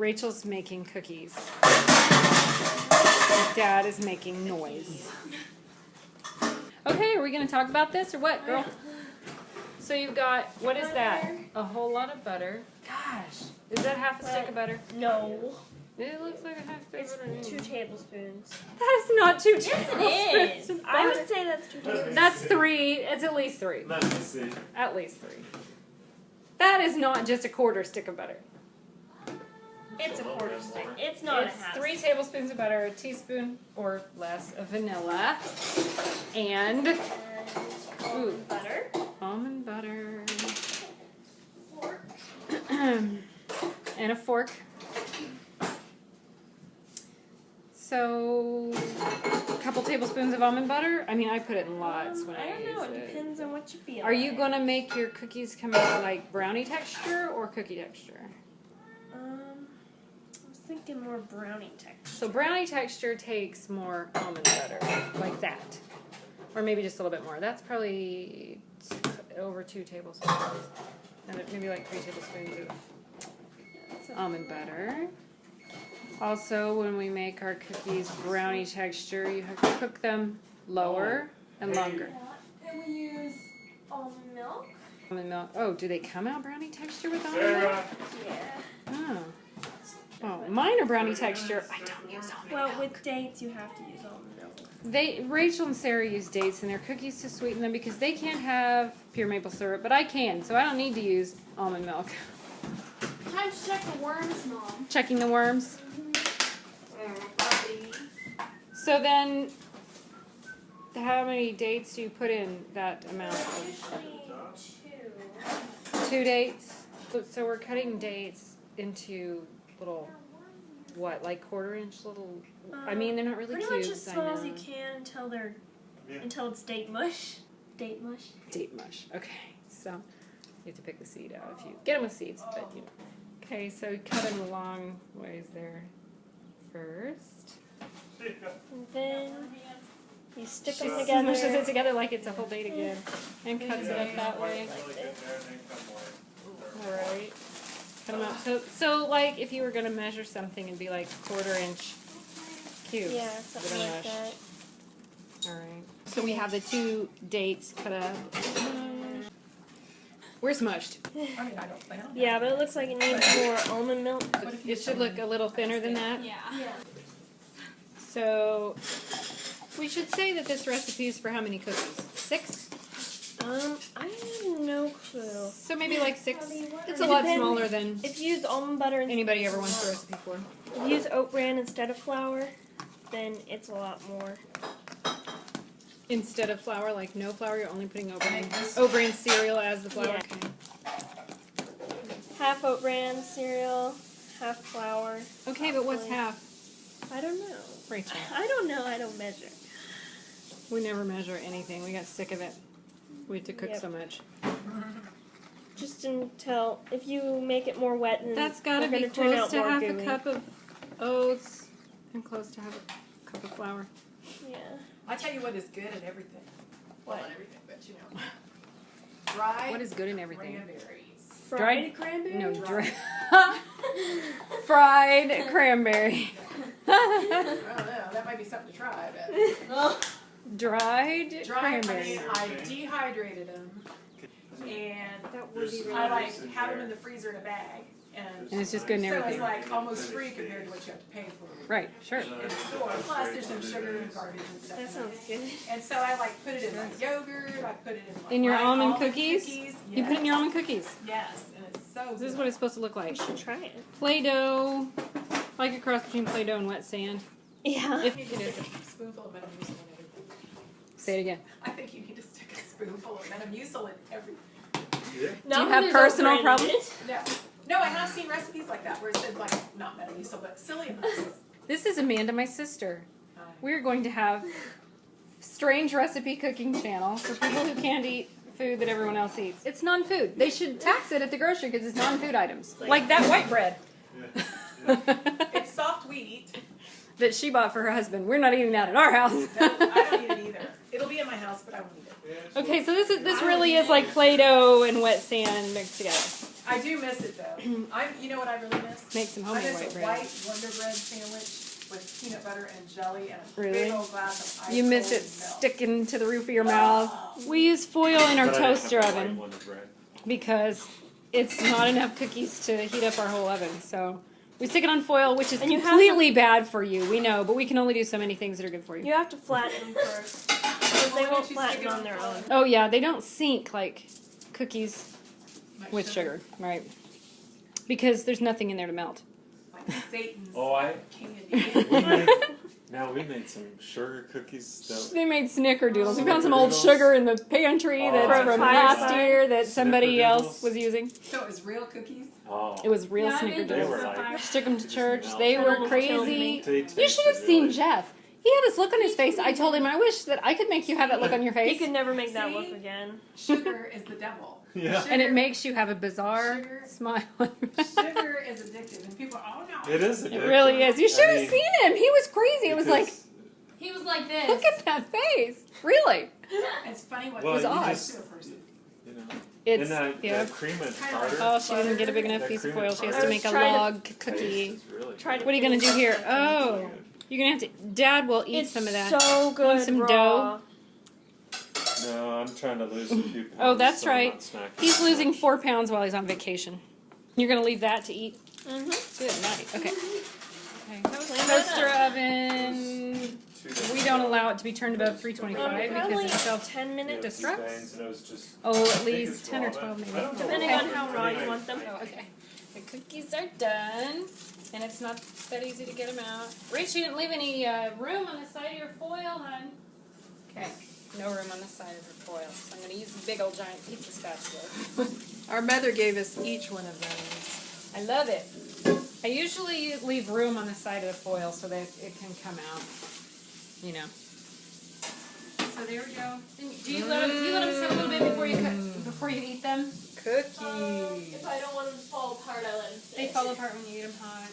Rachel's making cookies. Dad is making noise. Okay, are we going to talk about this or what, girl? So you've got, what is that? A whole lot of butter. Gosh, is that half a stick of butter? No. It looks like a half stick of butter. It's 2 tablespoons. That is not 2 Yes, tablespoons. it is. of I butter. would say that's 2 tablespoons. That's 3. It's at least 3. Let me see. At least 3. That is not just a quarter stick of butter. It's a quarter stick. It's not It's a half. 3 tablespoons of butter, a teaspoon or less of vanilla, and Almond butter. almond butter, Fork. and a fork. So, a couple tablespoons of almond butter. I mean, I put it in lots when I don't know. use It depends on what you feel. Are you going to make your cookies come out like brownie texture or cookie texture? I was thinking more brownie texture. So brownie texture takes more almond butter, like that. Or maybe just a little bit more. That's probably over 2 tablespoons. And maybe like 3 tablespoons of almond butter. Also, when we make our cookies brownie texture, you have to cook them lower and longer. And we use almond milk. Almond milk. Oh, do they come out brownie texture with almond milk? Sarah. Yeah. Oh. Oh, mine are brownie texture. I don't use almond milk. Well, with dates, you have to use almond milk. Rachel and Sarah use dates in their cookies to sweeten them because they can't have pure maple syrup, but I can, so I don't need to use almond milk. Time to check the worms, Mom. Checking the worms. So then, how many dates do you put in that amount? Usually 2. 2 dates? So we're cutting dates into little, what, like quarter-inch little, I mean, they're not really Pretty cubes, much as I small know. as you can until they're Yeah. until it's date mush. Date mush. Date mush. Okay, so you have to pick the seed out if you get them with seeds, but you know. Okay, so cut them a long ways there first. And then you stick She them together. smushes it together like it's a whole date again and cuts it up that way. All right. Cut them out. So like if you were going to measure something, it'd be like quarter-inch cubes. Yeah, something of like mush. that. All right. So we have the 2 dates cut up. We're smushed. Yeah, but it looks like it needs more almond milk. It should look a little thinner than that. Yeah. So we should say that this recipe is for how many cookies? 6? I have no clue. So maybe like 6. It's a It lot depends. smaller than If you use almond butter and anybody ever wants the recipe for. if you use oat bran instead of flour, then it's a lot more. Instead of flour, like no flour, you're only putting oat bran cereal as the flour. Yeah. Okay. Half oat bran cereal, half flour. Okay, but what's half? I don't know. Rachel. I don't know. I don't measure. We never measure anything. We got sick of it. We had to cook Yep. so much. Just until if you make it more wet, then That's got to they're be gonna turn close out to more half gooey. a cup of oats and close to half a cup of flour. Yeah. I tell you what is good in everything. Well, What? not everything, but you know. Dried What is good in everything? cranberries. Fried cranberry. No, fried cranberry. I don't know. That might be something to try. But Dried dried cranberry. I dehydrated them, and That would be really I like There's- have them in the freezer in a bag, And it's just good in so it's everything. like almost free compared to what you have to pay for Right, sure. in the store. Plus, there's some sugar and garbage and stuff. That in it. sounds good. And so I like put it in my yogurt. I put it in my In your dried almond cookies? Yes. You put in your almond cookies. Yes, and it's so. This is good. what it's supposed to look like. You should try it. Play-Doh, like a cross between Play-Doh and wet sand. Yeah. If You need to stick a spoonful of Metamucil in everything. Say it again. I think you need to stick a spoonful of Metamucil in everything. Yeah. Not you when have there's personal oat bran in problems? it. No, I have seen recipes like that where it said like not Metamucil but psyllium mucil. This is Amanda, my sister. We're going to have strange recipe cooking channel for people who can't eat food that everyone else eats. It's non-food. They should tax it at the grocery because it's non-food items. Like that white bread It's soft wheat. that she bought for her husband. We're not eating that at our house. No, I don't eat it either. It'll be in my house, but I won't eat it. Okay, so this really is like Play-Doh and wet sand mixed together. I do miss it though. You know what I really miss? Make some I homemade miss white a bread. white Wonder Bread sandwich with peanut butter and jelly and a Really? big old glass of ice You miss cold it milk. sticking to the roof of your mouth. We use foil in our But I didn't have toaster the white oven one of bread. because it's not enough cookies to heat up our whole oven. So we stick it on foil, which is And you have completely bad for you. We know, but we can only do so many things that are good for you. You have to flatten them first. Because they Why won't don't you stick flatten it on on their foil? own. Oh yeah, they don't sink like cookies Like with sugar, right? Because there's nothing in there to melt. Like Satan's Oh, candy. we made some sugar cookies. That, They made snickerdoodles. We found some Snickerdoodles. old sugar in the pantry Oh, that's from Fireside. last year that somebody else Snickerdoodles. was using. So it was real cookies? oh, It was real Yeah, I didn't they snickerdoodles. were like. Took them to just church. melt. They That were almost killed crazy. me. They You should have tasted seen really- Jeff. He had this look on his face. I told him, I wish that I could make you have that look on your He face. could never make that See? look again. Sugar is the devil. Yeah. And it makes you have a bizarre Sugar. smile. Sugar is addictive, and people are, oh no. It is. It really is. You should I have mean, seen him. He was crazy. It was like, because- He was like this. look at that face. Really. It's funny what Well, was you odd. just- to a person. you know. It's, and that, yeah. that cream and Kinda tartar. Oh, she didn't get a big enough That piece of cream and foil. She has tartar to make a trying to- log cookie. Tastes really Try good. to What are you gonna do here? Oh, you're gonna have to. Dad will eat It's some of that. so good. some raw. dough? No, I'm trying to lose a few pounds. Oh, that's so I'm right. not snacking He's so losing much. 4 pounds while he's on vacation. You're gonna leave that to eat. Mm-hmm. Good night. Okay. Clean Toaster that oven. 2 days We don't ago, allow it to be turned above 325 Probably because it's self. 10 we minutes. had Destructs? stains and it was just- Oh, I at think least it's 10 or raw, 12 but maybe. I don't know. Depending on how raw Anyway, you want them. Oh, okay. The cookies are done, and it's not that easy to get them out. Rach, you didn't leave any room on the side of your foil, hon. Okay, no room on the side of her foil. So I'm going to use the big old giant pizza spatula. Our mother gave us each one of those. I love it. I usually leave room on the side of the foil so that it can come out, you know. So there we go. Do you let them sit a little bit before you eat them? Cookies. If I don't want them to fall apart, I let them They fall apart when you eat them hot.